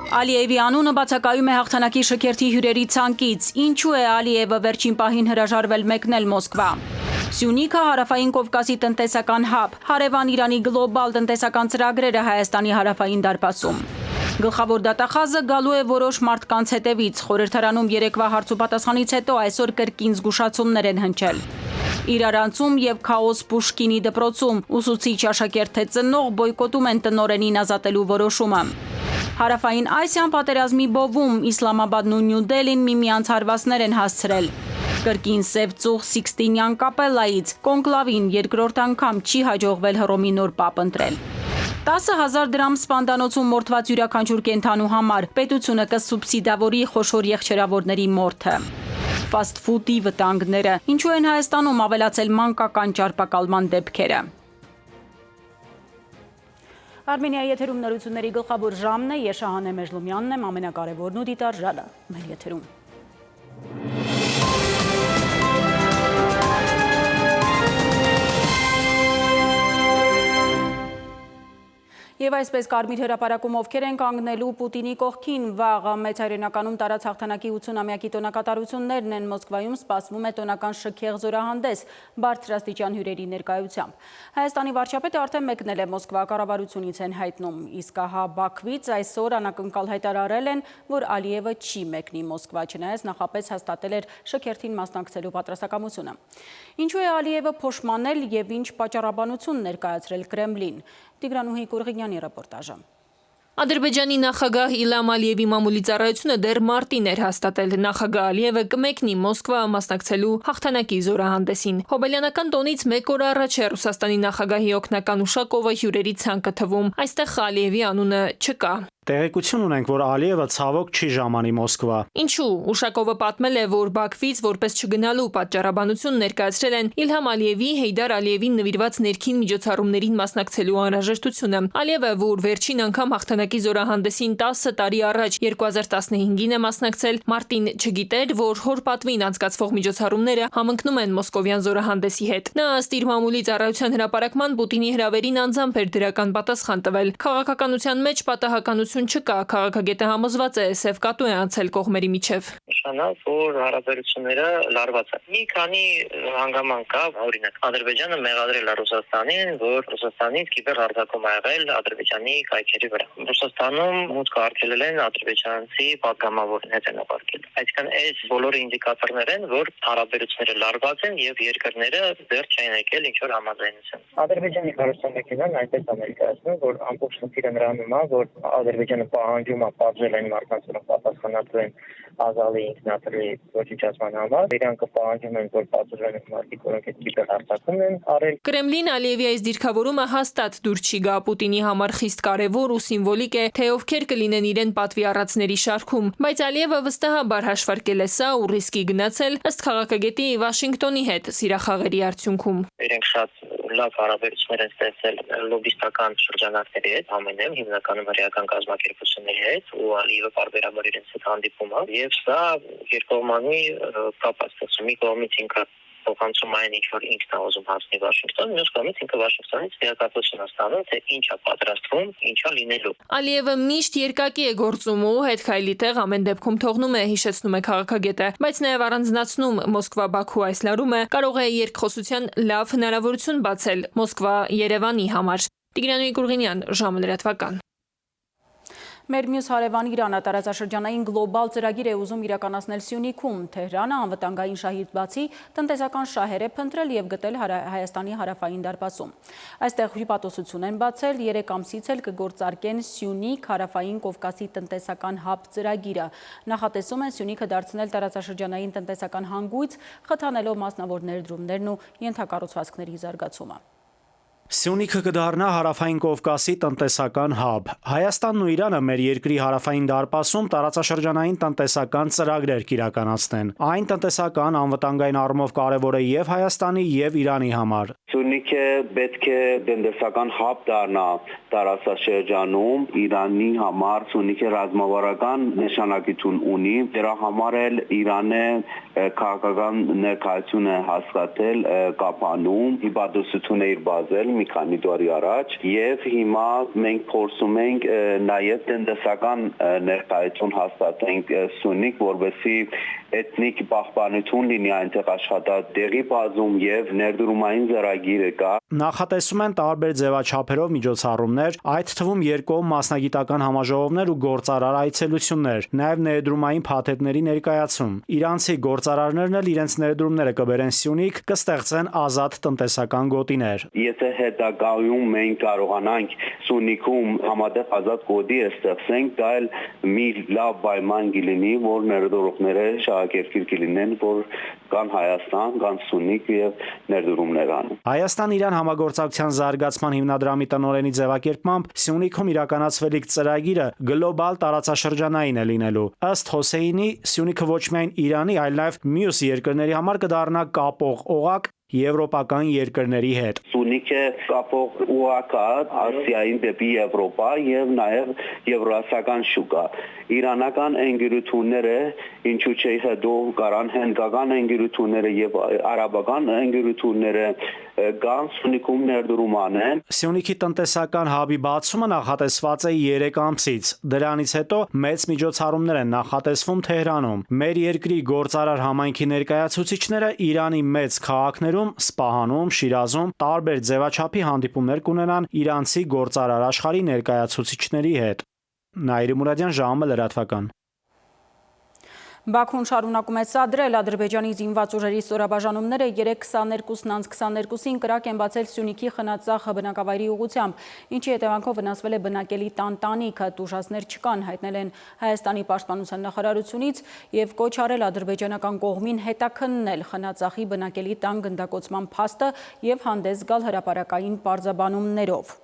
Ալիևի անունը բացակայում է հաղթանակի շքերթի հյուրերի ցանկից, ինչու է Ալիևը վերջին պահին հրաժարվել մեկնել Մոսկվա։ Սյունիքը հարավային Կովկասի տնտեսական հաբ, հարևան Իրանի գլոբալ տնտեսական ծրագրերը Հայաստանի հարավային դարպասում։ Գլխավոր դատախազը գալու է որոշ մարդկանց հետևից, խորհրդարանում երեկվա հարցուպատասխանից հետո այսօր կրկին զգուշացումներ են հնչել։ Իրարանցում եւ քաոս Պուշկինի դպրոցում ուսուցիչ աշակերտ ծնող բոյկոտում են տնօրենին ազատելու որոշումը։ Հարավային Ասիան պատերազմի բովում Իսլամաբադն ու Նյու Դելին միմյանց հարվածներ են հասցրել։ Կրկին Սև ծուղ Սիքստինյան կապելայից կոնկլավին երկրորդ անգամ չի հաջողվել Հռոմի նոր պապ ընտրել։ 10,000 դրամ սպանդանոցում մորթված յուրաքանչյուր կենդանու համար պետությունը կսուբսիդավորի խոշոր եղջերավորների մորթը։ Ֆաստ ֆուդի վտանգները, ինչու են Հայաստանում ավելացել մանկական ճարպակալման դեպքերը։ Արմենիայի եթերում նորությունների գլխավոր ժամն է, ես Շահանե Մեժլումյանն եմ, ամենակարևորն ու դիտարժանը մեր եթերում։ Եվ այսպես Կարմիր հրապարակում ովքեր են կանգնելու Պուտինի կողքին, վաղ մեծ հայրենականում տարած հաղթանակի 80-ամյակի տոնակատարություններն են, Մոսկվայում սպասվում է տոնական շքեղ զորահանդես բարձրաստիճան հյուրերի ներկայությամբ։ Հայաստանի վարչապետը արդեն մեկնել է Մոսկվա, կառավարությունից են հայտնում, իսկ ահա Բաքվից այսօր անակնկալ հայտարարել են, որ Ալիևը չի մեկնի Մոսկվա, չնայած նախապես հաստատել էր շքերթին մասնակցելու պատրաստակամությունը։ Ինչու է Ալիևը փոշմանել եւ ինչ պատճառաբանություն ներկայացրել Կրեմլին։ Տիգրանուհի Կուրղինյանի ռեպորտաժը։ Ադրբեջանի նախագահ Իլհամ Ալիևի մամուլի ծառայությունը դեռ մարտին էր հաստատել, նախագահ Ալիևը կմեկնի Մոսկվա մասնակցելու հաղթանակի զորահանդեսին։ Հոբելյանական տոնից մեկ օր առաջ է Ռուսաստանի նախագահի օգնական Ուշակովը հյուրերի ցանկը թվում, այստեղ Ալիևի անունը չկա։ Տեղեկություն ունենք, որ Ալիևը ցավոք չի ժամանի Մոսկվա։ Ինչու? Ուշակովը պատմել է, որ Բաքվից որպես չգնալու պատճառաբանություն ներկայացրել են Իլհամ Ալիևի Հեյդար Ալիևին նվիրված ներքին միջոցառումներին մասնակցելու անհրաժեշտությունը։ Ալիևը, որ վերջին անգամ հաղթանակի զորահանդեսին 10 տարի առաջ 2015-ին է մասնակցել, մարտին չգիտեր, որ հոր պատվին անցկացվող միջոցառումները համընկնում են մոսկովյան զորահանդեսի հետ։ Նա ըստ իր մամուլի ծառայության հրապարակման Պուտինի հրավերին անձամբ էր դրական պատասխան տվել։ Քաղաքականության մեջ պատահականություն չկա, քաղաքագետը համոզված է, սև կատու է անցել կողմերի միջև։ Նշանավ, որ հարաբերությունները լարված են։ Մի քանի հանգաման կա, օրինակ, Ադրբեջանը մեղադրել է Ռուսաստանին, որ Ռուսաստանից կիբերհարձակում ա եղել Ադրբեջանի կայքերի վրա։ Ռուսաստանում մուտք արգելել են ադրբեջանցի պատգամավորին հետնաբարկել։ Այսինքն այս բոլորը ինդիկատորներ են, որ հարաբերությունները լարված են եւ երկրները դեռ չեն եկել ինչ-որ համաձայնության։ Ադրբեջանի քարոզչական այնպես ամերիկացնում, որ ամբողջ խնդիրը նրանում է, որ Ադրբեջանը պահանջում է պատժել այն մարդկանց, որոնք պատասխանատու են ազալի ինքնաթիռի ոչնչացման համար։ Իրանքը պահանջում են, որ պատժեն այն մարդիկ, որոնք այդ կիբերհարձակումն են արել։ Կրեմլին Ալիևի այս դիրքավորումը հաստատ դուր չի գա, Պուտինի համար խիստ կարևոր ու սիմվոլիկ է, թե ովքեր կլինեն իրեն պատվի առածների շարքում, բայց Ալիևը վստահաբար հաշվարկել է սա ու ռիսկի գնացել, ըստ քաղաքագետի Վաշինգտոնի հետ սիրախաղերի արդյունքում։ Իրենք շատ լավ հարաբերություններ են ստեղծել լոբիստական շրջանակների հետ, ամենայն հիմնականում հրեական կազմակերպությունների հետ, ու Ալիևը բարբերաբար իրենց հետ հանդիպում է, եւ սա երկկողմանի կապ է ստեղծում։ Մի կողմից ինքը փոխանցում այն ինչ որ ինքն է ուզում հասնի Վաշինգտոն, մյուս կողմից ինքը Վաշինգտոնից տեղեկատվություն է ստանում, թե ինչ է պատրաստվում, ինչ է լինելու։ Ալիևը միշտ երկակի է գործում ու հետ քայլի տեղ ամեն դեպքում թողնում է, հիշեցնում է քաղաքագետը, բայց նաև առանձնացնում Մոսկվա-Բաքու այս լարումը կարող է երկխոսության լավ հնարավորություն բացել Մոսկվա-Երևանի համար։ Տիգրանուհի Կուրղինյան, ժամը լրատվական։ Մեր մյուս հարևան Իրանը տարածաշրջանային գլոբալ ծրագիր է ուզում իրականացնել Սյունիքում։ Թեհրանը անվտանգային շահից բացի տնտեսական շահեր է փնտրել եւ գտել Հայաստանի հարավային դարպասում։ Այստեղ հյուպատոսություն են բացել, 3 ամսից էլ կգործարկեն Սյունիք հարավային Կովկասի տնտեսական հաբ ծրագիրը։ Նախատեսում են Սյունիքը դարձնել տարածաշրջանային տնտեսական հանգույց, խթանելով մասնավոր ներդրումներն ու ենթակառուցվածքների զարգացումը։ Սյունիքը կդառնա հարավային Կովկասի տնտեսական հաբ։ Հայաստանն ու Իրանը մեր երկրի հարավային դարպասում տարածաշրջանային տնտեսական ծրագրեր կիրականացնեն։ Այն տնտեսական անվտանգային առումով կարևոր է եւ Հայաստանի եւ Իրանի համար։ Սյունիքը պետք է տնտեսական հաբ դառնա տարածաշրջանում Իրանի համար Սյունիքը ռազմավարական նշանակություն ունի դրա համար էլ Իրանը քաղաքական ներկայություն է հաստատել Կապանում հիպատոսություն է իր բազել մի քանի տարի առաջ եւ հիմա մենք փորձում ենք նաեւ տնտեսական ներկայություն հաստատենք Սյունիք որովհետեւ էթնիկ պահպանություն լինի այնտեղ աշխատատեղի բազում եւ ներդրումային ծրագիրը կա Նախատեսում են տարբեր ձևաչափերով միջոցառումներ, այդ թվում երկկողմ մասնագիտական համաժողովներ ու գործարար այցելություններ, նաև ներդրումային փաթեթների ներկայացում։ Իրանցի գործարարներն էլ իրենց ներդրումները կբերեն Սյունիք, կստեղծեն ազատ տնտեսական գոտիներ։ Եթե հետագայում մենք կարողանանք Սյունիքում համատեղ ազատ գոտի ստեղծենք, դա էլ մի լավ պայման կլինի, որ ներդրողները շահագերգիր կլինեն, որ կան Հայաստան, կան Սյունիք եւ ներդրումներ անում։ Հայաստան-Իրան համագործակցության զարգացման հիմնադրամի տնօրենի ձևակերպմամբ Սյունիքում իրականացվելիք ծրագիրը գլոբալ տարածաշրջանային է լինելու։ Ըստ Հոսեյնի, Սյունիքը ոչ միայն Իրանի, այլ նաև մյուս երկրների համար կդառնա կապող օղակ եվրոպական երկրների հետ։ Սյունիքը կապող օղակ է Ասիային դեպի Եվրոպա եւ նաեւ եվրասիական շուկա։ Իրանական ընկերությունները ինչու՞ չէ հետո կարան հնդկական ընկերությունները եւ արաբական ընկերությունները կան Սյունիքում ներդրում անեն։ Սյունիքի տնտեսական հաբի բացումը նախատեսված է 3 ամսից։ Դրանից հետո մեծ միջոցառումներ են նախատեսվում Թեհրանում։ Մեր երկրի գործարար համայնքի ներկայացուցիչները Իրանի մեծ քաղաքներում Սպահանում, Շիրազում տարբեր ձևաչափի հանդիպումներ կունենան իրանցի գործարար աշխարհի ներկայացուցիչների հետ։ Նաիրի Մուրադյան, ժամը լրատվական։ Բաքուն շարունակում է սադրել Ադրբեջանի զինված ուժերի ստորաբաժանումները 3:22:22-ին կրակ են բացել Սյունիքի Խնածախ բնակավայրի ուղղությամբ, ինչի հետևանքով վնասվել է բնակելի տանտանիքը, տուժածներ չկան, հայտնել են Հայաստանի պաշտպանության նախարարությունից եւ կոչ արել ադրբեջանական կողմին հետաքննել Խնածախի բնակելի տան գնդակոծման փաստը եւ հանդես գալ հրապարակային պարզաբանումներով։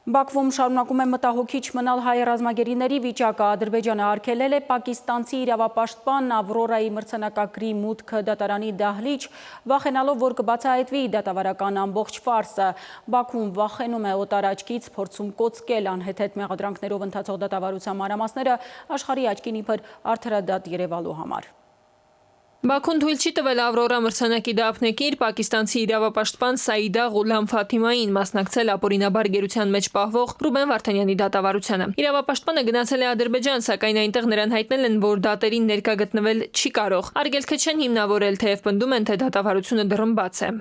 Բաքվում շարունակում է մտահոգիչ մնալ հայ ռազմագերիների վիճակը։ Ադրբեջանը արգելել է պակիստանցի իրավապաշտպան Ավրորայի մրցանակակրի մուտքը դատարանի դահլիճ, վախենալով, որ կբացահայտվի դատավարական ամբողջ ֆարսը։ Բաքուն վախենում է օտար աչքից, փորձում կոծկել անհեթեթ մեղադրանքներով ընթացող դատավարության մանրամասները աշխարհի աչքին իբր արդարադատ երևալու համար։ Բաքուն թույլ չի տվել Ավրորա մրցանակի դափնեկիր պակիստանցի իրավապաշտպան Սաիդա Ղուլամ Ֆաթիմային մասնակցել ապօրինաբար գերության մեջ պահվող Ռուբեն Վարդանյանի դատավարությանը։ Իրավապաշտպանը գնացել է Ադրբեջան, սակայն այնտեղ նրան հայտնել են, որ դատերին ներկա գտնվել չի կարող։ Արգելքը չեն հիմնավորել, թեև պնդում են, թե դատավարությունը դեռ բաց է։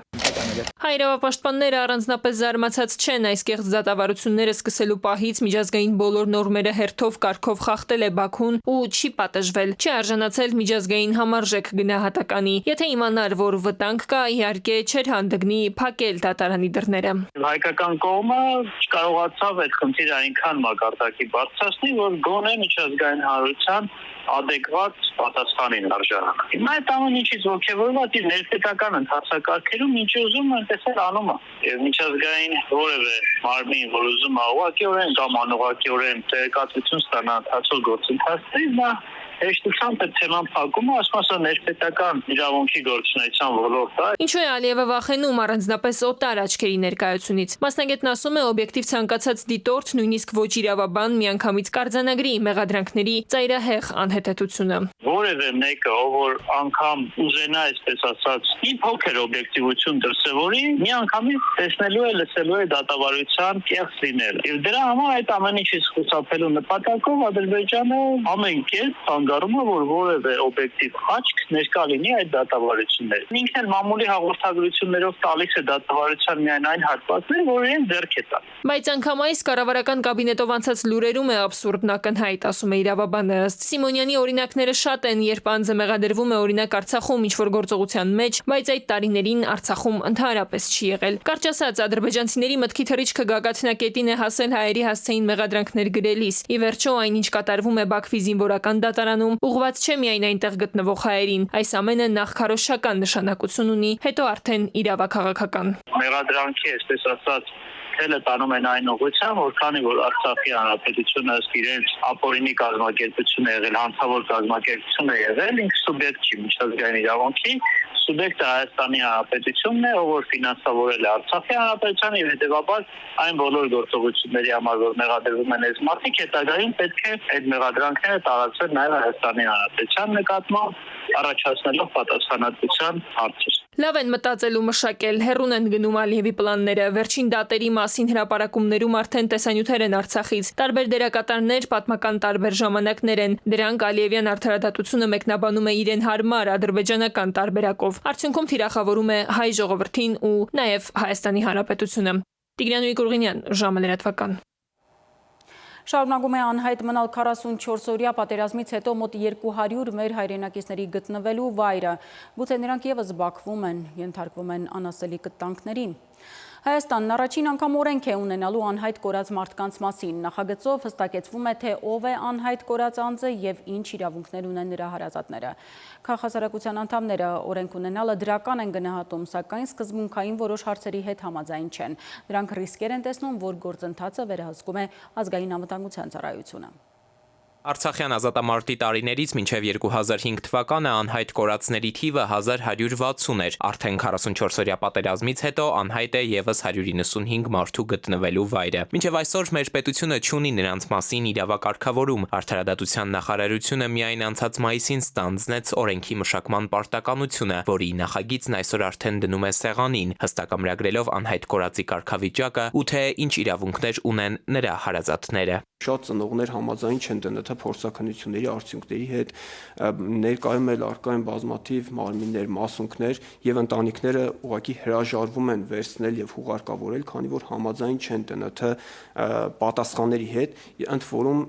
Հայ իրավապաշտպանները առանձնապես զարմացած չեն, այս կեղծ դատավարությունները սկսելու պահից միջազգային բոլոր նորմերը հերթով կարգով խախտել է Բաքուն ու չի պատժվել, չի արժանացել միջազգային համարժեք գնահատականի։ Եթե իմանար, որ վտանգ կա, իհարկե չէր հանդգնի փակել դատարանի դռները։ Հայկական կողմը չկարողացավ այդ խնդիրը այնքան մակարդակի բարձրացնել, որ գոնե միջազգային հանրության adekvat պատասխանին արժանանա։ Հիմա այդ ամեն ինչից ողջևորված իր ներպետական ընթացակարգերում ինչ ուզում են տեսել անում է։ Եվ միջազգային որևէ մարմին, որ ուզում է ուղղակիորեն կամ անուղղակիորեն տեղեկատվություն ստանա ընթացող գործընթացներից, նա հեշտությամբ այդ թեման փակում է, ասում ասա ներպետական իրավունքի գործունեության ոլորտը։ Ինչու է Ալիևը վախենում առանձնապես օտար աչքերի ներկայությունից։ Մասնագետն ասում է, օբյեկտիվ ցանկացած դիտորդ, նույնիսկ ոչ իրավաբան միանգամից կարձանագրի մեղադրանքների ծայրահեղ անհետեթությունը։ Որևէ մեկը, ով որ անգամ ուզենա, այսպես ասած, մի փոքր օբյեկտիվություն դրսևորի, միանգամից տեսնելու է, լսելու է դատավարության կեղծ լինել։ Եվ դրա համար այդ ամեն ինչից խուսափելու նպատակով Ադրբեջանը ամեն կերպ հանգարում է, որ որևէ օբյեկտիվ աչք ներկա լինի այդ դատավարություններին։ Ինքն էլ մամուլի հաղորդագրություններով տալիս է դատավարության միայն այն հատվածները, որ իրեն ձեռք է տալ։ Բայց անգամ այս կառավարական կաբինետով անցած լուրերում է абսուրդն ակնհայտ, ասում է իրավաբանը։ Ըստ Սիմոնյանի օրինակները շատ են, երբ անձը մեղադրվում է օրինակ Արցախում ինչ-որ գործողության մեջ, բայց այդ տարիներին Արցախում ընդհանրապես չի եղել։ Կարճ ասած, ադրբեջանցիների մտքի թռիչքը գագաթնակետին է հասել հայերի հասցեին մեղադրանքներ գրելիս։ Ի վերջո այն, ինչ կատարվում է Բաքվի զինվորական դատարանում, ուղղված չէ միայն այնտեղ գտնվող հայերին, այս ամենը նախ քարոզչական նշանակություն ունի, հետո արդեն իրավաքաղաքական։ Մեղադրանքի, այսպես ասած, թելը տանում են այն ուղղությամբ, որ քանի որ Արցախի հանրապետությունը ըստ իրենց ապօրինի կազմակերպություն է եղել, հանցավոր կազմակերպություն է եղել, ինքը սուբյեկտ չի միջազգային իրավունքի, սուբյեկտը Հայաստանի Հանրապետությունն է, ով որ ֆինանսավորել է Արցախի հանրապետությանը եւ հետեւաբար այն բոլոր գործողությունների համար, որ մեղադրվում են այս մարդիկ, հետագայում պետք է այդ մեղադրանքները տարածվեն նաեւ Հայաստանի Հանրապետության նկատմամբ, առաջացնելով պատասխանատվության հարցեր։ Լավ են մտածել ու մշակել, հեռուն են գնում Ալիևի պլանները, վերջին դատերի մասին հրապարակումներում արդեն տեսանյութեր են Արցախից, տարբեր դերակատարներ, պատմական տարբեր ժամանակներ են, դրանք Ալիևյան արդարադատությունը մեկնաբանում է իրեն հարմար ադրբեջանական տարբերակով, արդյունքում թիրախավորում է հայ ժողովրդին ու նաև Հայաստանի Հանրապետությունը։ Տիգրան Ուրգենյան, ժամը լրատվական։ Շարունակում է անհայտ մնալ 44-օրյա պատերազմից հետո մոտ 200 մեր հայրենակիցների գտնվելու վայրը, գուցե նրանք ևս բախվում են, ենթարկվում են անասելի կտանքների։ Հայաստանն առաջին անգամ օրենք է ունենալու անհայտ կորած մարդկանց մասին։ Նախագծով հստակեցվում է, թե ով է անհայտ կորած անձը եւ ինչ իրավունքներ ունեն նրա հարազատները։ Քաղաքասարակության անդամները օրենք ունենալը դրական են գնահատում, սակայն սկզբունքային որոշ հարցերի հետ համաձայն չեն։ Նրանք ռիսկեր են տեսնում, որ գործընթացը վերահսկում է ազգային անվտանգության ծառայությունը։ Արցախյան ազատամարտի տարիներից մինչև 2005 թվականը անհայտ կորածների թիվը 1160 էր, արդեն 44-օրյա պատերազմից հետո անհայտ է ևս 195 մարդու գտնվելու վայրը։ Մինչև այսօր մեր պետությունը չունի նրանց մասին իրավակարգավորում, արդարադատության նախարարությունը միայն անցած մայիսին ստանձնեց օրենքի մշակման պարտականությունը, որի նախագիծն այսօր արդեն դնում է սեղանին, հստակ ամրագրելով անհայտ կորածի կարգավիճակը ու թե ինչ իրավունքներ ունեն նրա հարազատները։ Շատ ծնողներ համաձայն չեն ՏՆԹ փորձաքննությունների արդյունքների հետ, ներկայում էլ առկա են բազմաթիվ մարմիններ, մասունքներ եւ ընտանիքները ուղղակի հրաժարվում են վերցնել եւ հուղարկավորել, քանի որ համաձայն չեն ՏՆԹ պատասխանների հետ, ընդ որում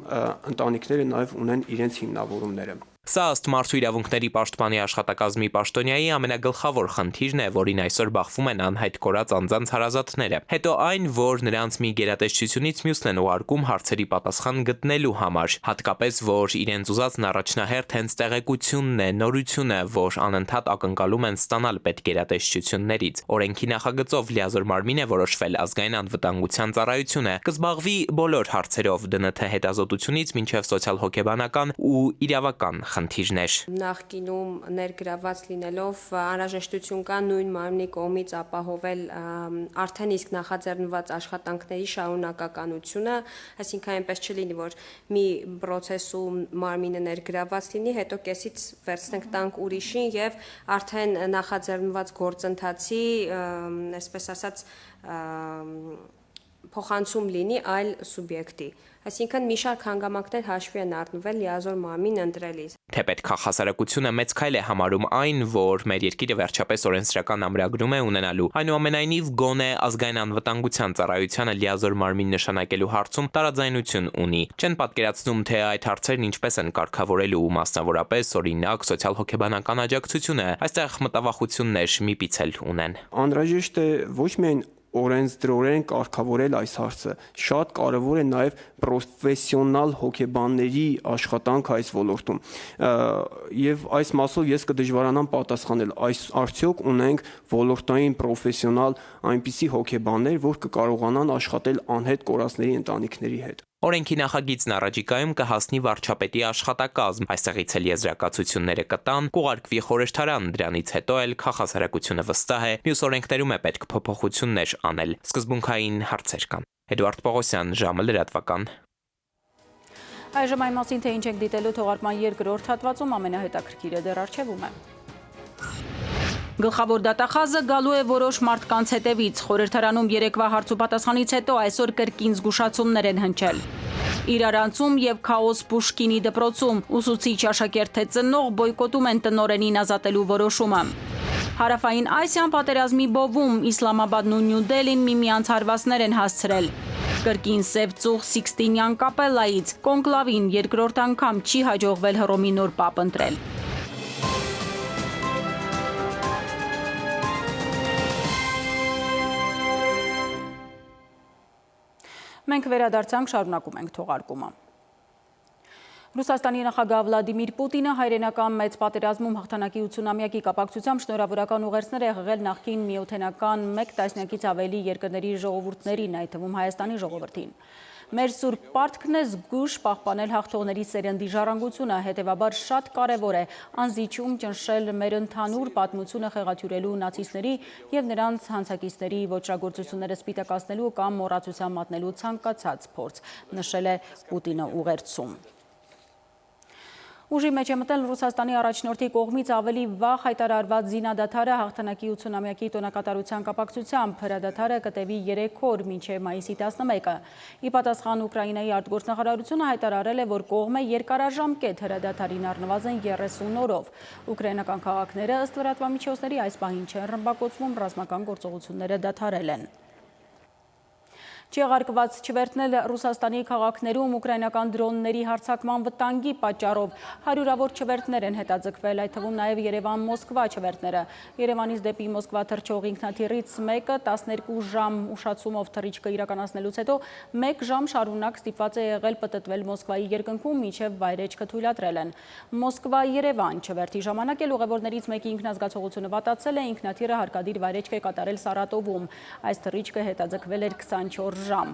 ընտանիքները նաեւ ունեն իրենց հիմնավորումները։ Սա ըստ Մարդու իրավունքների պաշտպանի աշխատակազմի պաշտոնյայի ամենագլխավոր խնդիրն է, որին այսօր բախվում են անհայտ կորած անձանց հարազատները։ Հետո այն, որ նրանց մի գերատեսչությունից մյուսն են ուղարկում հարցերի պատասխան գտնելու համար, հատկապես որ իրենց ուզածն առաջնահերթ հենց տեղեկությունն է, նորությունը, որ անընդհատ ակնկալում են ստանալ պետգերատեսչություններից։ Օրենքի նախագծով լիազոր մարմին է որոշվել ազգային անվտանգության ծառայությունը կզբաղվի բոլոր հարցերով ԴՆԹ հետազոտությունից մինչև սոցիալ-հոգեբանական ու իրավական խնդիրներ։ Նախկինում ներգրաված լինելով անհրաժեշտություն կա նույն մարմնի կողմից ապահովել արդեն իսկ նախաձեռնված աշխատանքների շարունակականությունը, այսինքն այնպես չլինի, որ մի process-ում մարմինը ներգրաված լինի, հետո կեսից վերցնենք տանք ուրիշին եւ արդեն նախաձեռնված գործընթացի, այսպես ասած, փոխանցում լինի այլ սուբյեկտի։ Այսինքն մի շարք հանգամանքներ հաշվի են առնվել լիազոր մարմին ընտրելիս։ Թեպետ քաղաքասարակությունը մեծ քայլ է համարում այն, որ մեր երկիրը վերջապես օրենսդրական ամրագրում է ունենալու։ Այնուամենայնիվ գոնե ազգային անվտանգության ծառայությանը լիազոր մարմին նշանակելու հարցում տարաձայնություն ունի։ Չեն պատկերացնում, թե այդ հարցերն ինչպես են կարգավորելու ու մասնավորապես օրինակ սոցիալ-հոգեբանական աջակցությունը այստեղ մտավախություններ մի պիցել ունեն։ Անհրաժեշտ է ոչ միայն օրենսդրորեն կարգավորել այս հարցը, շատ կարևոր է նաև պրոֆեսիոնալ հոգեբանների աշխատանք այս ոլորտում։ Եվ այս մասով ես կդժվարանամ պատասխանել, այս արդյոք ունենք ոլորտային պրոֆեսիոնալ այնպիսի հոգեբաններ, որ կկարողանան աշխատել անհետ կորածների ընտանիքների հետ։ Օրենքի նախագիծն առաջիկայում կհասնի վարչապետի աշխատակազմ, այստեղից էլ եզրակացությունները կտան, կուղարկվի խորհրդարան, դրանից հետո էլ քաղաքասարակությունը վստահ է, մյուս օրենքներում է պետք փոփոխություններ անել։ Սկզբունքային հարցեր կան։ Էդուարդ Պողոսյան, ժամը լրատվական։ Այժմ այն մասին, թե ինչ եք դիտելու թողարկման երկրորդ հատվածում, ամենահետաքրքիրը դեռ առջևում է։ Գլխավոր դատախազը գալու է որոշ մարդկանց հետևից։ Խորհրդարանում երեկվա հարցուպատասխանից հետո այսօր կրկին զգուշացումներ են հնչել։ Իրարանցում եւ քաոս Պուշկինի դպրոցում ուսուցիչ աշակերտ թե ծնող բոյկոտում են տնօրենին ազատելու որոշումը։ Հարավային Ասիան պատերազմի բովում Իսլամաբադն ու Նյու Դելին միմյանց հարվածներ են հասցրել։ Կրկին Սև ծուղ Սիքստինյան կապելայից կոնկլավին երկրորդ անգամ չի հաջողվել Հռոմի նոր պապ ընտրել։ Մենք վերադարձանք, շարունակում ենք թողարկումը։ Ռուսաստանի նախագահ Վլադիմիր Պուտինը հայրենական մեծ պատերազմում հաղթանակի 80-ամյակի կապակցությամբ շնորհավորական ուղերձներ է եղել նախկին միութենական 1 տասնյակից ավելի երկրների ժողովուրդներին, այդ թվում Հայաստանի ժողովրդին։ Մեր սուրբ պարտքն է զգույշ պահպանել հաղթողների սերնդի ժառանգությունը, հետևաբար շատ կարևոր է անզիջում ճնշել մեր ընդհանուր պատմությունը խեղաթյուրելու նացիստների և նրանց հանցակիցների ոճրագործությունները սպիտակացնելու կամ մոռացության մատնելու ցանկացած փորձ, նշել է Պուտինը ուղերձում։ Ուժի մեջ է մտել Ռուսաստանի առաջնորդի կողմից ավելի վաղ հայտարարված զինադադարը հաղթանակի 80-ամյակի տոնակատարության կապակցությամբ։ Հրադադարը կտևի 3 օր մինչև մայիսի 11-ը։ Ի պատասխան Ուկրաինայի արտգործնախարարությունը հայտարարել է, որ կողմը երկարաժամկետ հրադադարին առնվազն 30 օրով։ Ուկրաինական քաղաքները ըստ լրատվամիջոցների այս պահին չեն ռմբակոծվում, ռազմական գործողությունները դադարել են։ Չեղարկված չվերթնել Ռուսաստանի քաղաքներում ուկրաինական դրոնների հարձակման վտանգի պատճառով հարյուրավոր չվերթներ են հետաձգվել, այդ թվում նաև Երևան-Մոսկվա չվերթները։ Երևանից դեպի Մոսկվա թռչող ինքնաթիռից մեկը 12 ժամ ուշացումով թռիչքը իրականացնելուց հետո 1 ժամ շարունակ ստիպված է եղել պտտվել Մոսկվայի երկնքում, մինչև վայրեջքը թույլատրել են։ Մոսկվա-Երևան չվերթի ժամանակ էլ ուղևորներից մեկի ինքնազգացողությունը վատացել է, ինքնաթիռը հարկադիր վայրեջք է կատարել Սարատովում։ Այս թռիչքը հետաձգվել էր 24 ժամ։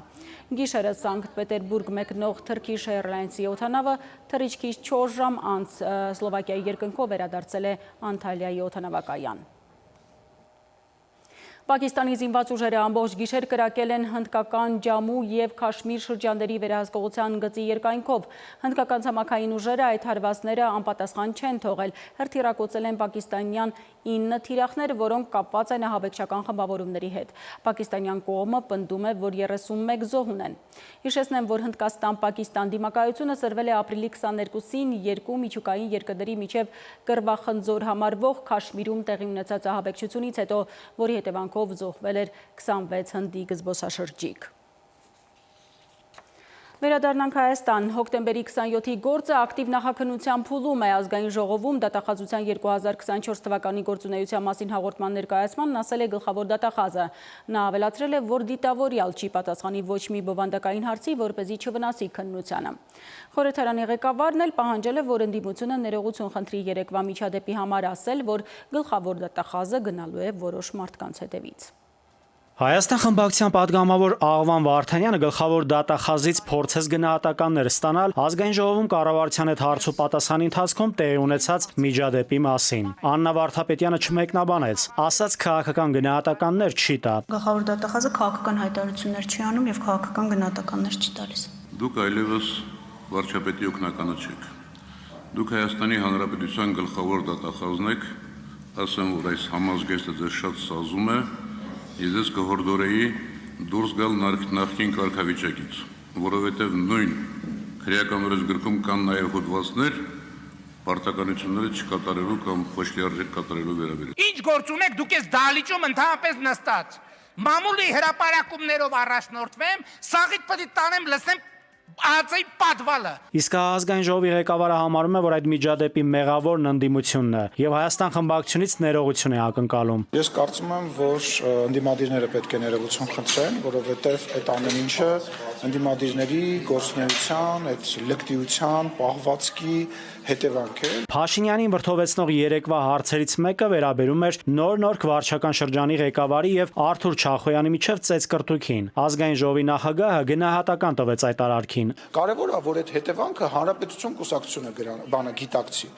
Գիշերը Սանկտ Պետերբուրգ մեկնող Turkish Airlines-ի օդանավը թռիչքից 4 ժամ անց Սլովակիայի երկնքով վերադարձել է Անտալիայի օդանավակայան։ Պակիստանի զինված ուժերը ամբողջ գիշեր կրակել են հնդկական Ջամու և Քաշմիր շրջանների վերահսկողության գծի երկայնքով։ Հնդկական ցամաքային ուժերը այդ հարվածները անպատասխան չեն թողել, հրթիռակոծել են պակիստանյան 9 թիրախներ, որոնք կապված են ահաբեկչական խմբավորումների հետ։ Պակիստանյան կողմը պնդում է, որ 31 զոհ ունեն։ Հիշեցնեմ, որ Հնդկաստան-Պակիստան դիմակայությունը սրվել է ապրիլի 22-ին երկու միջուկային երկրների միջև կռվախնձոր համարվող Քաշմիրում տեղի ունեցած ահաբեկչությունից հետո, որի հետևանքով զոհվել էր 26 հնդիկ զբոսաշրջիկ։ Վերադառնանք Հայաստան, հոկտեմբերի 27-ի գործը ակտիվ նախաքննության փուլում է ազգային ժողովում դատախազության 2024 թվականի գործունեության մասին հաղորդման ներկայացմանն ասել է գլխավոր դատախազը։ Նա ավելացրել է, որ դիտավորյալ չի պատասխանի ոչ մի բովանդակային հարցի, որպեսզի չվնասի քննությանը։ Խորհրդարանի ղեկավարն էլ պահանջել է, որ ընդդիմությունը ներողություն խնդրի երեկվա միջադեպի համար, ասել, որ գլխավոր դատախազը գնալու է որոշ մարդկանց հետևից։ Հայաստան խմբակցության падգամավոր Աղվան Վարդանյանը գլխավոր դատախազից փորձեց գնահատականներ ստանալ ազգային ժողովում կառավարության հետ հարց ու պատասխանի ընթացքում տեղի ունեցած միջադեպի մասին։ Աննա Վարդապետյանը չմեկնաբանեց, ասաց քաղաքական գնահատականներ չի տա։ Գլխավոր դատախազը քաղաքական հայտարարություններ չի անում եւ քաղաքական գնահատականներ չի տալիս։ Դուք այլևս վարչապետի օգնականը չեք։ Դուք Հայաստանի Հանրապետության գլխավոր դատախազն եք, ասեմ, որ այս համազգեստը ձեզ շատ սազում է։ Ես կհորդորեի դուրս գալ նախկին կարգավիճակից, որովհետև նույն քրեական օրենսգրքում կան նաև հոդվածներ պարտականությունները չկատարելու կամ ոչ լիարժեք կատարելու վերաբերյալ։ Ինչ գործ ունեք դուք ես դահլիճում ընդհանրապես նստած։ Մամուլի հրապարակումներով առաջնորդվեմ, սաղիթ պետք է տանեմ լսեմ ԱԱԾ-ի պատվալը։ Իսկ ազգային ժողովի ղեկավարը համարում է, որ այդ միջադեպի մեղավորն ընդդիմությունն է եւ Հայաստան խմբակցությունից ներողություն է ակնկալում։ Ես կարծում եմ, որ ընդդիմադիրները պետք է ներողություն խնդրեն, որովհետեւ այդ ամեն ինչը ընդդիմադիրների գործունեության, այդ լկտիության, պահվածքի հետևանք է։ Փաշինյանին վրթովեցնող երեկվա հարցերից մեկը վերաբերում էր նոր վարչական շրջանի ղեկավարի եւ Արթուր Չախոյանի միջև ծեծկռտուքին։ Ազգային ժողովի նախագահը գնահատական տվեց այդ արարքին։ Կարևոր է, որ այդ հետևանքը հանրապետություն կուսակցությունը գիտակցի։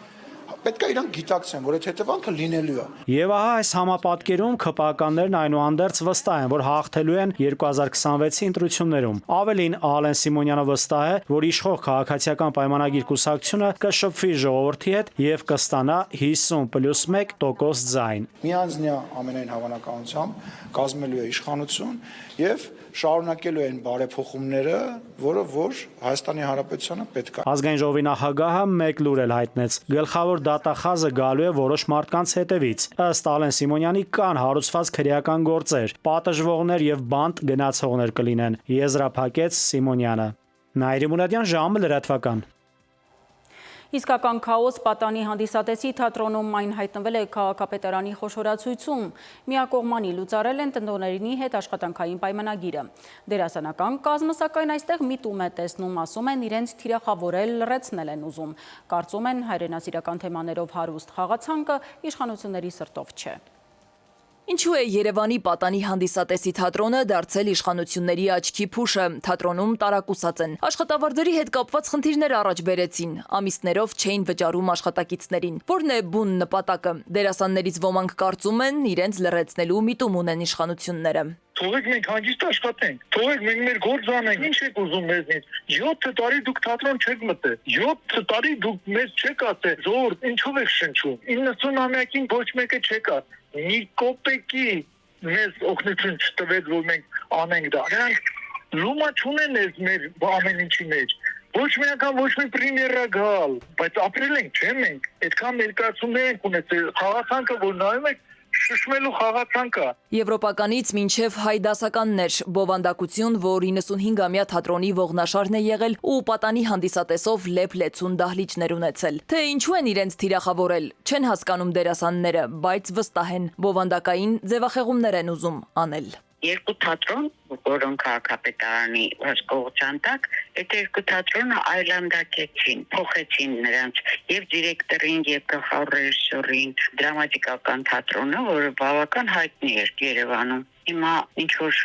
Պետք է իրանք գիտակցեն, որ այդ հետևանքը լինելու է։ Եվ ահա այս համապատկերում ԿՊԱ-ականներն այնուհանդերձ վստահ են, որ հաղթելու են 2026-ի ընտրություններում։ Ավելին, Ալեն Սիմոնյանը վստահ է, որ իշխող քաղաքացիական պայմանագիր կուսակցությունը կշփվի ժողովրդի հետ եւ կստանա 50+1% ձայն։ Միանձնյա ամենայն հավանականությամբ կազմելու է իշխանություն եւ շարունակելու են բարեփոխումները, որը որ Հայաստանի Հանրապետությանը պետք է։ Ազգային ժողովի նախագահը մեկ լուր էլ հայտնեց. գլխավոր դատախազը գալու է որոշ մարդկանց հետևից։ Ըստ Ալեն Սիմոնյանի կան հարուցված քրեական գործեր, պատժվողներ եւ բանտ գնացողներ կլինեն։ Եզրափակեց Սիմոնյանը։ Նայիրի Մուրադյան, ժամը լրատվական։ Իսկական քաոս պատանի հանդիսատեսի թատրոնում այն հայտնվել է քաղաքապետարանի խոշորացույցում։ Միակողմանի լուծարել են տնօրենի հետ աշխատանքային պայմանագիրը։ Դերասանական կազմը սակայն այստեղ միտում է տեսնում, ասում են իրենց թիրախավորել, լրացնել են ուզում։ Կարծում են հայրենասիրական թեմաներով հարուստ խաղացանկը իշխանությունների սրտով չէ։ Ինչու է Երևանի պատանի հանդիսատեսի թատրոնը դարձել իշխանությունների աչքի փուշը, թատրոնում տարակուսած են։ Աշխատավարձերի հետ կապված խնդիրներ առաջ բերեցին, ամիսներով չէին վճարում աշխատակիցներին։ Որն է բուն նպատակը։ Դերասաններից ոմանք կարծում են իրենց լրացնելու միտում ունեն իշխանությունները։ Թողեք մենք հանգիստ աշխատենք, թողեք մենք մեր գործ անենք, ինչ եք ուզում մեզնից։ 7 տարի դուք թատրոն չեք մտել, 7 տարի դուք մեզ չեք ասել, ժողովուրդ, ինչով եք շնչում։ 90-ամյակին ոչ մեկը չեք ասել։ Մի կոպեկի մեզ օգնություն չտվեց, որ մենք անենք դա։ Նրանք լումա չունեն ես մեր ամեն ինչի մեջ։ Ոչ մի անգամ ոչ մի պրեմիերա գալ, բայց ապրել ենք, չէ՞ մենք։ Այդքան ներկայացումներ ենք ունեցել, խաղացանկը որ նայում եք շշմելու խաղացանկա։ Եվրոպականից մինչև հայ դասականներ, բովանդակություն, որ 95-ամյա թատրոնի ողնաշարն է եղել ու պատանի հանդիսատեսով լեփ-լեցուն դահլիճներ ունեցել։ Թե ինչու են իրենց թիրախավորել, չեն հասկանում դերասանները, բայց վստահ են, բովանդակային ձևախեղումներ են ուզում անել։ Երկու թատրոն, որոնք քաղաքապետարանի հսկողության տակ, այդ երկու թատրոնը այլանդակեցին, փոխեցին նրանց եւ դիրեկտորին, եւ գլխավոր ռեժիսորին, դրամատիկական թատրոնը, որը բավական հայտնի էր Երևանում։ Հիմա ինչ որ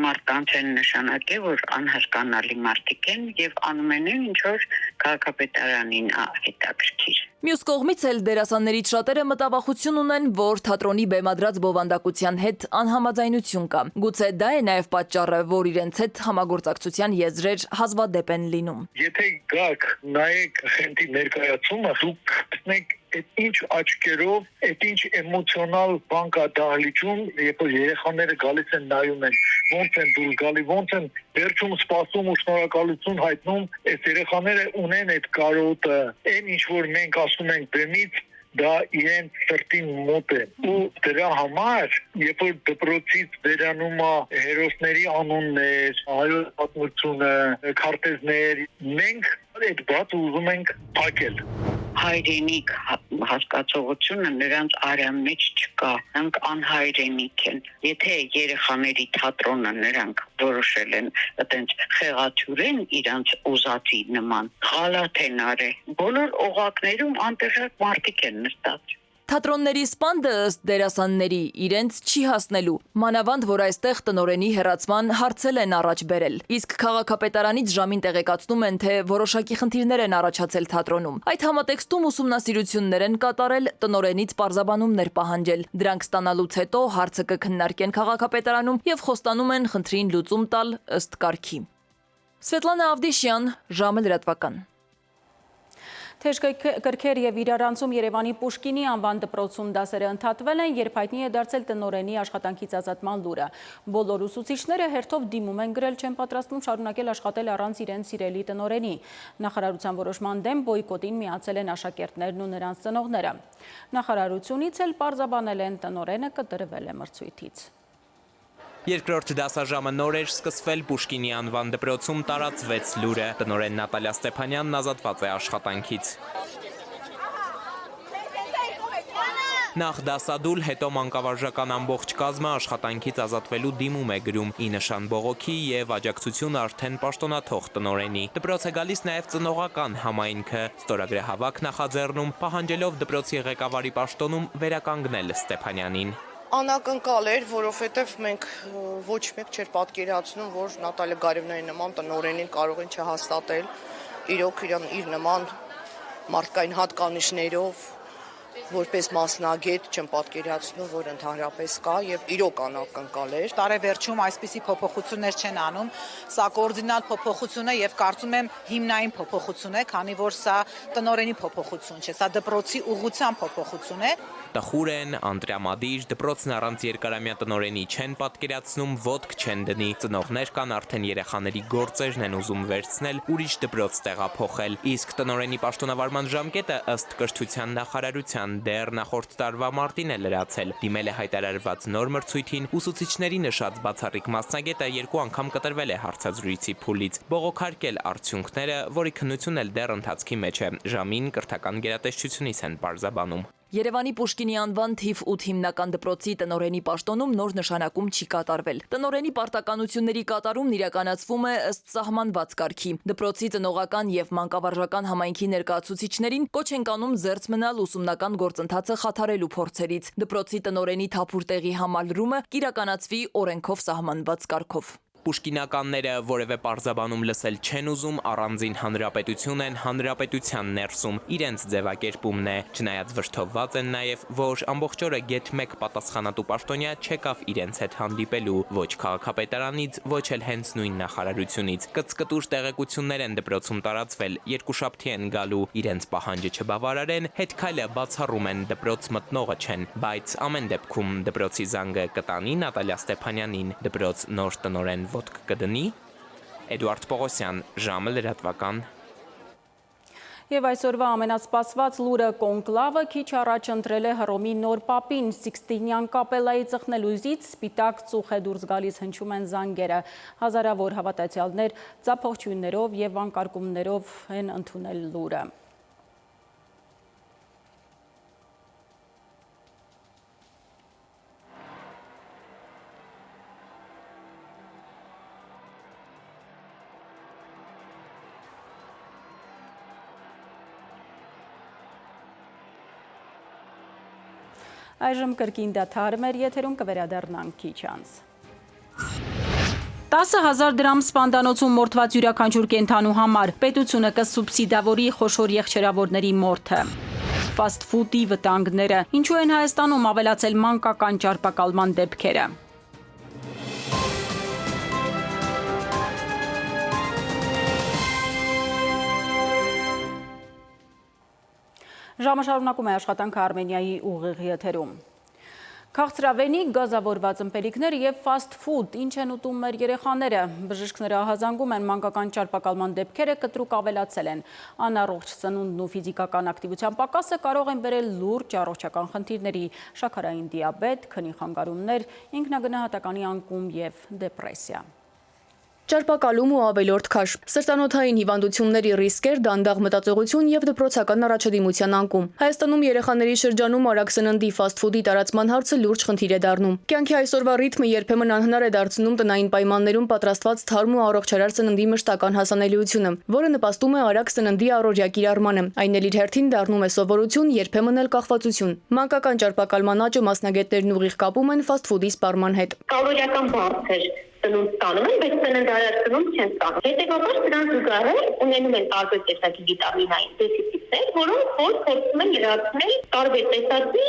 մարդկանց են նշանակել, որ անհասկանալի մարդիկ են եւ անում են ինչ որ քաղաքապետարանին հետաքրքիր։ Մյուս կողմից էլ դերասաններից շատերը մտավախություն ունեն, որ թատրոնի բեմադրած բովանդակության հետ անհամաձայնություն կա։ Գուցե դա է նաև պատճառը, որ իրենց հետ համագործակցության եզրեր հազվադեպ են լինում։ Եթե գաք նայեք խնդի ներկայացումը, դուք գտնեք այդ ինչ աչքերով, այդ ինչ էմոցիոնալ բան կա դահլիճում, երբ որ երեխաները գալիս են նայում են, ոնց են դուրս գալի, ոնց են վերջում սպասում ու շնորհակալություն հայտնում, այս երեխաները ունեն այդ կարոտը, այն ինչ որ մենք ասում ենք բեմից, դա իրենց սրտին մոտ է։ Ու դրա համար, երբ որ դպրոցից վերանում է հերոսների անուններ, հայոց պատմությունը, քարտեզներ, մենք այդ բացը ուզում ենք փակել։ Հայրենիք հասկացողությունը նրանց արյան մեջ չկա, նրանք անհայրենիք են։ Եթե երեխաների թատրոնը նրանք որոշել են այտենց խեղաթյուրեն իրանց ուզածի նման, խալաթ են արել։ Բոլոր օղակներում անտեղյակ մարդիկ են նստած։ Թատրոնների սպանդը ըստ դերասանների իրենց չի հասնելու, մանավանդ որ այստեղ տնօրենի հեռացման հարցել են առաջ բերել, իսկ քաղաքապետարանից ժամին տեղեկացնում են, թե որոշակի խնդիրներ են առաջացել թատրոնում։ Այդ համատեքստում ուսումնասիրություններ են կատարել, տնօրենից պարզաբանումներ պահանջել, դրանք ստանալուց հետո հարցը կքննարկեն քաղաքապետարանում եւ խոստանում են խնդրին լուծում տալ ըստ կարգի։ Սվետլանա Ավդիշյան, ժամը լրատվական։ Թեժ կրքեր եւ իրարանցում Երևանի Պուշկինի անվան դպրոցում դասերը ընդհատվել են, երբ հայտնի է դարձել տնօրենի աշխատանքից ազատման լուրը։ Բոլոր ուսուցիչները հերթով դիմում են գրել, չեն պատրաստվում շարունակել աշխատել առանց իրենց սիրելի տնօրենի։ Նախարարության որոշման դեմ բոյկոտին միացել են աշակերտներն ու նրանց ծնողները։ Նախարարությունից էլ պարզաբանել են տնօրենը կտրվել է մրցույթից։ Երկրորդ դասաժամը նոր էր սկսվել, Պուշկինի անվան դպրոցում տարածվեց լուրը։ Տնօրեն Նատալիա Ստեփանյանն ազատված է աշխատանքից։ Նախ դասադուլ, հետո մանկավարժական ամբողջ կազմը աշխատանքից ազատվելու դիմում է գրում, ի նշան բողոքի եւ աջակցություն արդեն պաշտոնաթող տնօրենի։ Դպրոց է գալիս նաեւ ծնողական համայնքը, ստորագրահավաք նախաձեռնում, պահանջելով դպրոցի ղեկավարի պաշտոնում վերականգնել Ստեփանյանին։ Անակնկալ էր, որովհետև մենք ոչ մեկ չէր պատկերացնում, որ Նատալիա Գարևնայի նման տնօրենին կարող են չհաստատել, իրոք իր նման մարդկային հատկանիշներով, որպես մասնագետ չեմ պատկերացնում, որ ընդհանրապես կա եւ իրոք անակնկալ էր։ Տարեվերջում այսպիսի փոփոխություններ չեն անում, սա կոորդինալ փոփոխություն է եւ կարծում եմ հիմնային փոփոխություն է, քանի որ սա տնօրենի փոփոխություն չէ, սա դպրոցի ուղղության փոփոխություն է։ Տխուր են, անտրամադիր, դպրոցն առանց երկարամյա տնօրենի չեն պատկերացնում, ոտք չեն դնի, ծնողներ կան արդեն երեխաների գործերն են ուզում վերցնել, ուրիշ դպրոց տեղափոխել, իսկ տնօրենի պաշտոնավարման ժամկետը ըստ կրթության նախարարության Սարգսյանն դեռ նախորդ տարվա մարտին է լրացել։ Դիմել է հայտարարված նոր մրցույթին, ուսուցիչների նշած բացառիկ մասնագետը 2 անգամ կտրվել է հարցազրույցի փուլից։ Բողոքարկել արդյունքները, որի քննությունն էլ դեռ ընթացքի մեջ է, ժամին կրթական գերատեսչությունից են պարզաբանում։ Երևանի Պուշկինի անվան թիվ 8 հիմնական դպրոցի տնօրենի պաշտոնում նոր նշանակում չի կատարվել։ Տնօրենի պարտականությունների կատարումն իրականացվում է ըստ սահմանված կարգի։ Դպրոցի տնօրական եւ մանկավարժական համայնքի ներկայացուցիչներին կոչ են կանում զերծ մնալ ուսումնական գործընթացը խաթարելու փորձերից։ Դպրոցի տնօրենի թափուր տեղի համալրումը կիրականացվի օրենքով սահմանված կարգով։ Պուշկինականները որևէ պարզաբանում լսել չեն ուզում, առանձին հանրապետություն են հանրապետության ներսում, իրենց ձևակերպումն է, չնայած վրդովված են նաև, որ ամբողջ օրը գեթ 1 պատասխանատու պաշտոնյա չեկավ իրենց հետ հանդիպելու, ոչ քաղաքապետարանից, ոչ էլ հենց նույն նախարարությունից։ Կծկտուր տեղեկություններ են դպրոցում տարածվել, երկուշաբթի են գալու, իրենց պահանջը չբավարարեն, հետքայլը բացառում են, դպրոց մտնողը չեն, բայց ամեն դեպքում դպրոցի զանգը կտանի Նատալիա Ստեփանյանին, դպրոց նոր տնօրեն ոտք կդնի։ Էդուարդ Պողոսյան, ժամը լրատվական։ Եվ այսօրվա ամենասպասված լուրը կոնկլավը քիչ առաջ ընտրել է Հռոմի նոր պապին, Սիքստինյան կապելայի ծխնելույզից սպիտակ ծուխ է դուրս գալիս, հնչում են զանգերը, հազարավոր հավատացյալներ ծափողջույններով և վանկարկումներով են ընդունել լուրը։ Այժմ կրկին դադարում էր, եթերում կվերադառնանք քիչ անց։ 10,000 դրամ սպանդանոցում մորթված յուրաքանչյուր կենդանու համար պետությունը կսուբսիդավորի խոշոր եղջերավորների մորթը։ Ֆասթ ֆուդի վտանգները, ինչու են Հայաստանում ավելացել մանկական ճարպակալման դեպքերը։ Ժամը շարունակում է աշխատանքը Արմենիայի ուղիղ եթերում։ Քաղցրավենի, գազավորված ըմպելիքներ և ֆասթ ֆուդ, ինչ են ուտում մեր երեխաները։ Բժիշկները ահազանգում են մանկական ճարպակալման դեպքերը կտրուկ ավելացել են։ Անառողջ սնունդն ու ֆիզիկական ակտիվության պակասը կարող են բերել լուրջ առողջական խնդիրների, շաքարային դիաբետ, քնի խանգարումներ, ինքնագնահատականի անկում և դեպրեսիա։ Ճարպակալում ու ավելորդ քաշ, սրտանոթային հիվանդությունների ռիսկեր, դանդաղ մտածողություն և դպրոցական առաջադիմության անկում։ Հայաստանում երեխաների շրջանում արագ սննդի ֆասթ ֆուդի տարածման հարցը լուրջ խնդիր է դառնում։ Կյանքի այսօրվա ռիթմը երբեմն անհնար է դարձնում տնային պայմաններում պատրաստված թարմ ու առողջարար սննդի մշտական հասանելիությունը, որը նպաստում է արագ սննդի առօրյա կիրառմանը։ Այն էլ իր հերթին դառնում է սովորություն, երբեմն էլ կախվածություն։ Մանկական ճարպակալման աճը մասնագետներն ուղիղ կապում են ֆասթ ֆուդի սպառման հետ։ Կալորիական բարձր սնունդ ստանում են, բայց սննդարար սնունդ չեն ստանում։ Հետևաբար դրան զուգահեռ ունենում են տարբեր տեսակի վիտամինային դեֆիցիտներ, որոնք փորձում են լրացնել տարբեր տեսակի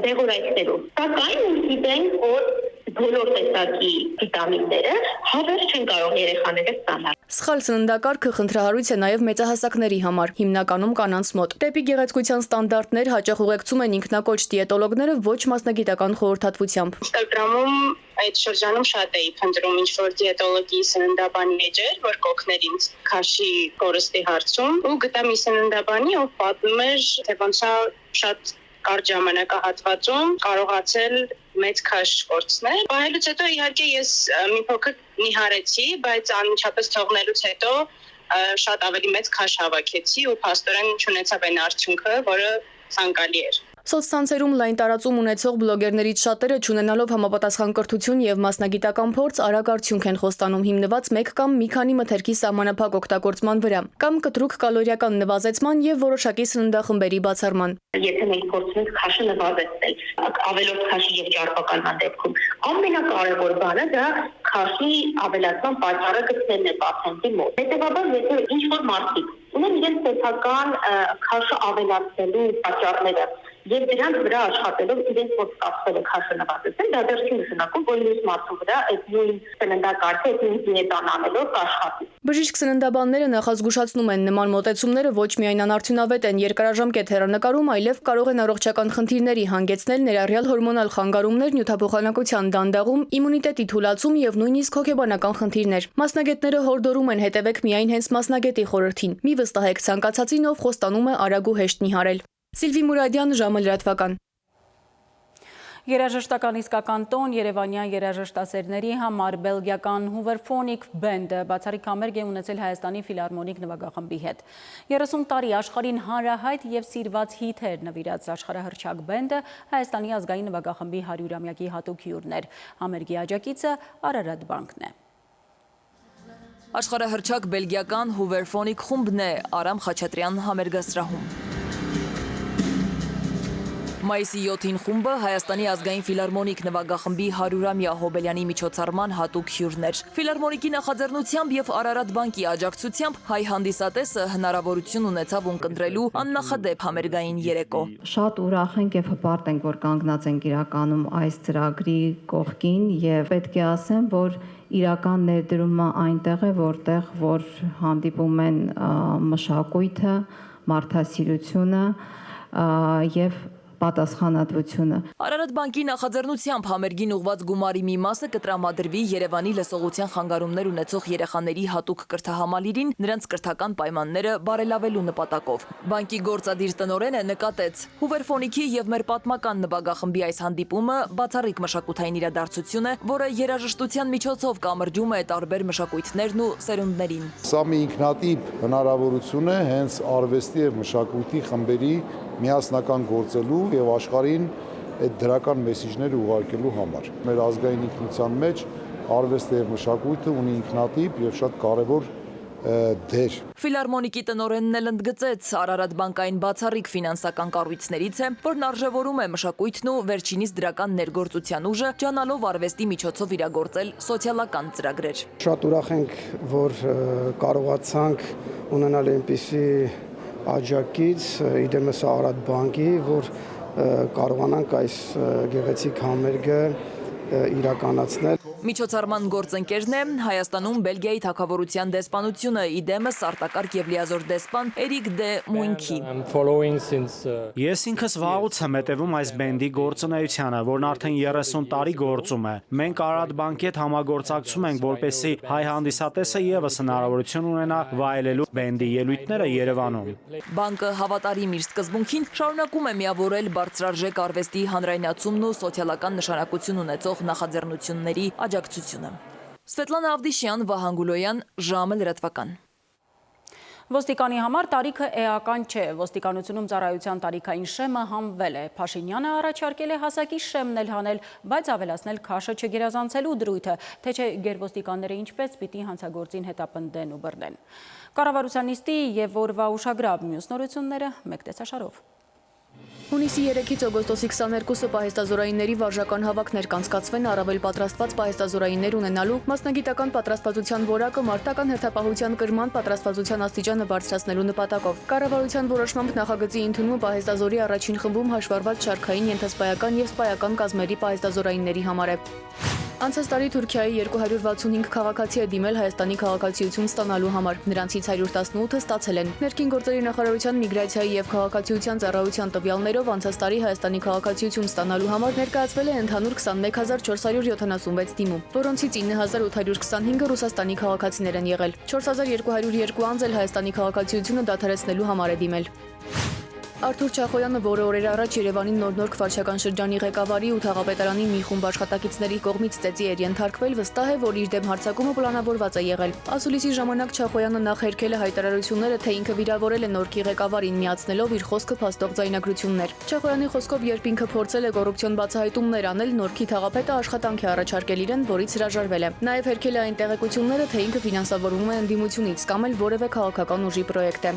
դեղորայքներով։ Սակայն գիտենք, որ բոլոր տեսակի վիտամինները հավերժ չեն կարող երեխաները ստանալ։ Սխալ սննդակարգը խնդրահարույց է նաև մեծահասակների համար, հիմնականում կանանց մոտ։ Դեպի գեղեցկության ստանդարտներ հաճախ ուղեկցում են ինքնակոչ դիետոլոգները ոչ մասնագիտական խորհրդատվությամբ։ Ինստագրամում այդ շրջանում շատ էի փնտրում ինչ-որ դիետոլոգի սննդաբանի էջեր, որ կօգներ ինձ քաշի կորստի հարցում, ու գտա մի սննդաբանի, ով պատմում էր, թե ոնց է շատ կարճ ժամանակահատվածում կարողացել մեծ քաշ կորցնել։ Պահելուց հետո իհարկե ես մի փոքր նիհարեցի, բայց անմիջապես թողնելուց հետո շատ ավելի մեծ քաշ հավաքեցի ու փաստորեն չունեցավ այն արդյունքը, որը ցանկալի էր։ Սոցցանցերում լայն տարածում ունեցող բլոգերներից շատերը չունենալով համապատասխան կրթություն եւ մասնագիտական փորձ արագ արդյունք են խոստանում հիմնված մեկ կամ մի քանի մթերքի սահմանափակ օգտագործման վրա, կամ կտրուկ կալորիական նվազեցման եւ որոշակի սննդախմբերի բացառման։ Եթե մենք փորձում ենք քաշը նվազեցնել, ավելորդ քաշի եւ ճարպակալման դեպքում, ամենակարևոր բանը դա քաշի ավելացման պատճառը գտնելն է պացիենտի մոտ։ Հետևաբար, եթե ինչ-որ մարդիկ ունեն իրենց սեփական քաշը ավելացնելու պատճառները եւ դրանց վրա աշխատելով իրենց մոտ ստացվել է քաշը նվազեցնել, դա դեռ չի նշանակում, որ մյուս մարդու վրա այդ նույն սննդակարգը, այդ նույն դիետան անելով կաշխատի։ Բժիշկ սննդաբանները նախազգուշացնում են նման մոտեցումները ոչ միայն անարդյունավետ են երկարաժամկետ հեռանկարում, այլև կարող են առողջական խնդիրների հանգեցնել, ներառյալ հորմոնալ խանգարումներ, նյութափոխանակության դանդաղում, իմունիտետի թուլացում եւ նույնիսկ հոգեբանական խնդիրներ։ Մասնագետները հորդորում են հետևեք միայն հենց մասնագետի խորհրդին։ Մի վստահեք ցանկացածին, ով խոստանում է արագ ու հեշտ նիհարել։ Սիլվի Մուրադյան, ժամը լրատվական։ Երաժշտական իսկական տոն երևանյան երաժշտասերների համար բելգիական Hooverphonic բենդը բացառիկ համերգ է ունեցել Հայաստանի ֆիլհարմոնիկ նվագախմբի հետ։ 30 տարի աշխարհին հանրահայտ եւ սիրված հիթեր նվիրած աշխարհահռչակ բենդը Հայաստանի ազգային նվագախմբի 100-ամյակի հատուկ հյուրն էր։ Համերգի աջակիցը Արարատ բանկն է։ Աշխարհահռչակ բելգիական Hooverphonic խումբն է Արամ Խաչատրյան համերգասրահում։ Մայիսի 7-ին խումբը Հայաստանի ազգային ֆիլհարմոնիկ նվագախմբի 100-ամյա հոբելյանի միջոցառման հատուկ հյուրն էր։ Ֆիլհարմոնիկի նախաձեռնությամբ եւ Արարատ բանկի աջակցությամբ հայ հանդիսատեսը հնարավորություն ունեցավ ունկնդրելու աննախադեպ համերգային երեկո։ Շատ ուրախ ենք եւ հպարտ ենք, որ կանգնած ենք իրականում այս ծրագրի կողքին եւ պետք է ասեմ, որ իրական ներդրումը այնտեղ է, որ հանդիպում են մշակույթը, մարդասիրությունը եւ պատասխանատվությունը։ Արարատ բանկի նախաձեռնությամբ համերգին ուղված գումարի մի մասը կտրամադրվի Երևանի լսողության խանգարումներ ունեցող երեխաների հատուկ կրթահամալիրին նրանց կրթական պայմանները բարելավելու նպատակով։ Բանկի գործադիր տնօրենը նկատեց. Hooverphonic-ի եւ մեր պատմական նվագախմբի այս հանդիպումը բացառիկ մշակութային իրադարձություն է, որը երաժշտության միջոցով կամրջում է տարբեր մշակույթներն ու սերունդներին։ Սա մի ինքնատիպ հնարավորություն է հենց արվեստի եւ մշակույթի խմբերի միասնական գործելու եւ աշխարհին այդ դրական մեսիջները ուղարկելու համար։ Մեր ազգային ինքնության մեջ արվեստը եւ մշակույթը ունի ինքնատիպ եւ շատ կարեւոր դեր։ Ֆիլհարմոնիկի տնօրենն էլ ընդգծեց, Արարատ բանկային բացառիկ ֆինանսական կառույցներից է, որն արժևորում է մշակույթն ու վերջինիս դրական ներգործության ուժը, ջանալով արվեստի միջոցով իրագործել սոցիալական ծրագրեր։ Շատ ուրախ ենք, որ կարողացանք ունենալ այնպիսի աջակից իդեմս Արարատ բանկի, որ կարողանանք այս գեղեցիկ համերգը իրականացնել։ Միջոցառման գործընկերն է Հայաստանում Բելգիայի թագավորության դեսպանությունը, իդեմս արտակարգ եւ լիազոր դեսպան Էրիկ դե Մույնքի։ Ես ինքս վաղուց եմ հետևում այս բենդի գործունեությանը, որն արդեն 30 տարի գործում է։ Մենք Արարատ բանկի հետ համագործակցում ենք, որպեսզի հայ հանդիսատեսը եւս հնարավորություն ունենա վայելելու բենդի ելույթները Երևանում։ Բանկը հավատարիմ իր սկզբունքին շարունակում է միավորել բարձրարժեք արվեստի հանրայնացումն ու սոցիալական նշանակություն ունեցող նախաձեռնությունների աջակցությունը։ Սվետլանա Ավդիշյան, Վահան Գուլոյան, ժամը լրատվական։ Ոստիկանի համար տարիքը էական չէ, ոստիկանությունում ծառայության տարիքային շեմը հանվել է, Փաշինյանը առաջարկել է հասակի շեմն էլ հանել, բայց ավելացնել քաշը չգերազանցելու դրույթը, թե չէ գերոստիկանները ինչպես պիտի հանցագործին հետապնդեն ու բռնեն։ Կառավարության նիստի եւ օրվա ուշագրավ մյուս նորությունները մեկ տեսաշարով։ Հունիսի 3-ից օգոստոսի 22-ը պահեստազորայինների վարժական հավաքներ կանցկացվեն առավել պատրաստված պահեստազորայիններ ունենալու, մասնագիտական պատրաստվածության որակը մարտական հերթապահության կրման պատրաստվածության աստիճանը բարձրացնելու նպատակով։ Կառավարության որոշմամբ նախագծի ընդունումը պահեստազորի առաջին խմբում հաշվառված շարքային ենթասպայական եւ սպայական կազմերի պահեստազորայինների համար է։ Անցած տարի Թուրքիայի 265 քաղաքացի է դիմել Հայաստանի քաղաքացիություն ստանալու համար, նրանցից 118-ը ստացել են։ Ներքին գործերի նախարարության միգրացիայի եւ քաղաքացիության ծառայության տվյալներով անցած տարի Հայաստանի քաղաքացիություն ստանալու համար ներկայացվել է ընդհանուր 21476 դիմում, որոնցից 9825-ը Ռուսաստանի քաղաքացիներ են եղել։ 4202 անձ էլ Հայաստանի քաղաքացիությունը դադարեցնելու համար է դիմել։ Արթուր Չախոյանը, որը օրեր առաջ Երևանի Նոր-Նորք վարչական շրջանի ղեկավարի ու թաղապետարանի մի խումբ աշխատակիցների կողմից ծեծի էր ենթարկվել, վստահ է, որ իր դեմ հարձակումը պլանավորված է եղել։ Ասուլիսի ժամանակ Չախոյանը նախ հերքել է հայտարարությունները, թե ինքը վիրավորել է Նորքի ղեկավարին, միացնելով իր խոսքը փաստող ձայնագրություններ։ Չախոյանի խոսքով, երբ ինքը փորձել է կոռուպցիոն բացահայտումներ անել, Նորքի թաղապետը աշխատանք է առաջարկել իրեն, որից հրաժարվել է։ Նաև հերքել է այն տեղեկությունները, թե ինքը ֆինանսավորվում է ընդդիմությունից կամ էլ որևէ քաղաքական ուժի պրոյեկտ է։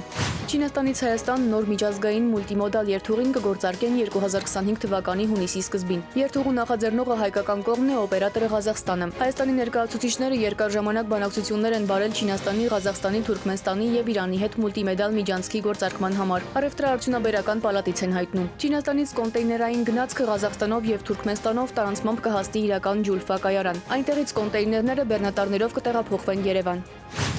Չինաստանից Հայաստան նոր միջազգային մուլտիմոդալ երթուղին կգործարկեն 2025 թվականի հունիսի սկզբին։ Երթուղու նախաձեռնողը հայկական կողմն է, օպերատորը Ղազախստանը։ Հայաստանի ներկայացուցիչները երկար ժամանակ բանակցություններ են վարել Չինաստանի, Ղազախստանի, Թուրքմենստանի եւ Իրանի հետ մուլտիմոդալ միջանցքի գործարկման համար։ Առևտրաարդյունաբերական պալատից են հայտնում։ Չինաստանից կոնտեյներային գնացքը Ղազախստանով եւ Թուրքմենստանով տարանցմամբ կհասնի իրական ջուլֆա կայարան։ Այնտեղից կոնտեյներները բեռնատարներով կտեղափոխվեն Երևան։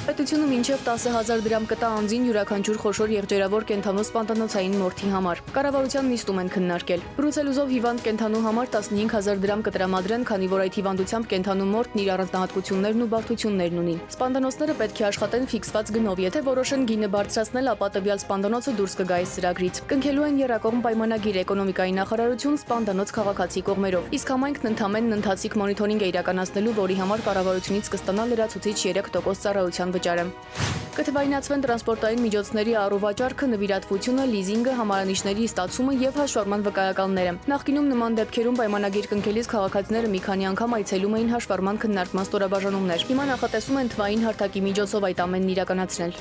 Պետությունը մինչև 10,000 դրամ կտա անձին յուրաքանչյուր խոշոր եղջերավոր կենդանու սպանդանոցային մորթի համար։ Կառավարության նիստում են քննարկել։ Բրուցելուզով հիվանդ կենդանու համար 15,000 դրամ կտրամադրեն, քանի որ այդ հիվանդությամբ կենդանու մորթն իր առանձնահատկություններն ու բարդություններն ունի։ Սպանդանոցները պետք է աշխատեն ֆիքսված գնով, եթե որոշեն գինը բարձրացնել, ապա տվյալ սպանդանոցը դուրս կգա այս ծրագրից։ Կնքելու են եռակողմ պայմանագիր Էկոնոմիկայի նախարարություն սպանդանոց քաղաքացի կողմերով։ Իսկ համայնքն ընդամենն ընթացիկ մոնիթորինգ է իրականացնելու, որի համար կառավարությունից կստանա լրացուցիչ 3% ծառայության վճարը։ Կթվայնացվեն տրանսպորտային միջոցների առուվաճառքը, նվիրատվությունը, լիզինգը, համարանիշների ստացումը եւ հաշվառման վկայականները։ Նախկինում նման դեպքերում պայմանագիր կնքելիս քաղաքացիները մի քանի անգամ այցելում էին հաշվառման քննարկման ստորաբաժանումներ։ Հիմա նախատեսում են թվային հարթակի միջոցով այդ ամենն իրականացնել։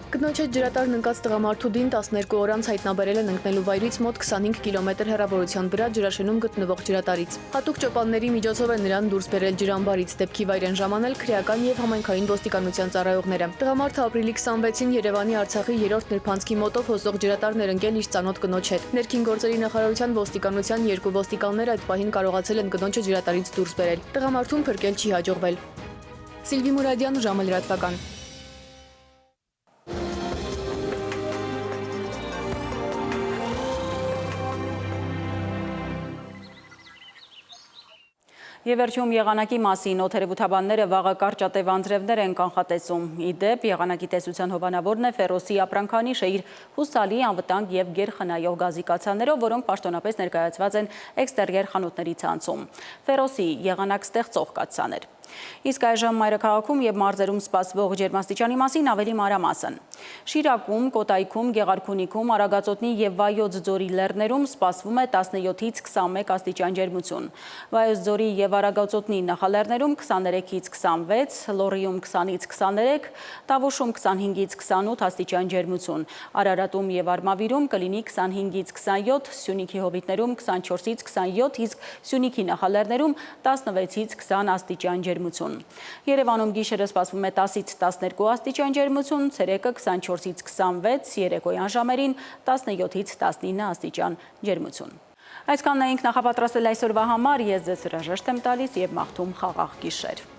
Կնոջ հետ ջրատարն ընկած տղամարդու դին 12 օր անց հայտնաբերել են ընկնելու վայրից մոտ 25 կիլոմետր հեռավորության վրա ջրաշենում գտնվող ջրատարից։ Հատուկ ճոպանների միջոցով են նրան դուրս բերել ջրամբարից, դեպքի վայր են ժամանել քրեական եւ համայնքային ոստիկանության ծառայողները։ Տղամարդը ապրիլի 26-ին Երևանի Արցախի 3-րդ նրբանցքի մոտով հոսող ջրատարն էր ընկել իր ծանոթ կնոջ հետ։ Ներքին գործերի նախարարության ոստիկանության 2 ոստիկաններ այդ պահին կարողացել են կնոջը ջրատարից դուրս բերել։ Տղամարդուն փրկել չի հաջողվել։ Սիլվի Մուրադյան, ժամը լրատվական։ Եվ վերջում եղանակի մասին օդերևութաբանները վաղը կարճատև անձրևներ են կանխատեսում։ Ի դեպ, եղանակի տեսության հովանավորն է Ֆերոսի ապրանքանիշը իր հուսալի, անվտանգ եւ գերխնայող գազի կաթսաներով, որոնք պաշտոնապես ներկայացված են էքստերիեր խանութների ցանցում։ Ֆերոսի եղանակ ստեղծող կաթսաներ։ Իսկ այժմ մայրաքաղաքում եւ մարզերում սպասվող ջերմաստիճանի մասին ավելի մանրամասն։ Շիրակում, Կոտայքում, Գեղարքունիքում, Արագածոտնի եւ Վայոց ձորի լեռներում սպասվում է 17-ից 21 աստիճան ջերմություն։ Վայոց ձորի եւ Արագածոտնի նախալեռներում 23-ից 26, Լոռիում 20-ից 23, Տավուշում 25-ից 28 աստիճան ջերմություն։ Արարատում եւ Արմավիրում կլինի 25-ից 27, Սյունիքի հովիտներում 24-ից 27, իսկ Սյունիքի նախալեռներում 16-ից 20 աստիճան ջերմություն։ Երևանում գիշերը սպասվում է 10-ից 12 աստիճան ջերմություն, ցերեկը 24-ից 26, երեկոյան ժամերին 17-ից 19 աստիճան ջերմություն։ Այսքանն էինք նախապատրաստել այսօրվա համար, ես ձեզ հրաժեշտ եմ տալիս եւ մաղթում խաղաղ գիշեր։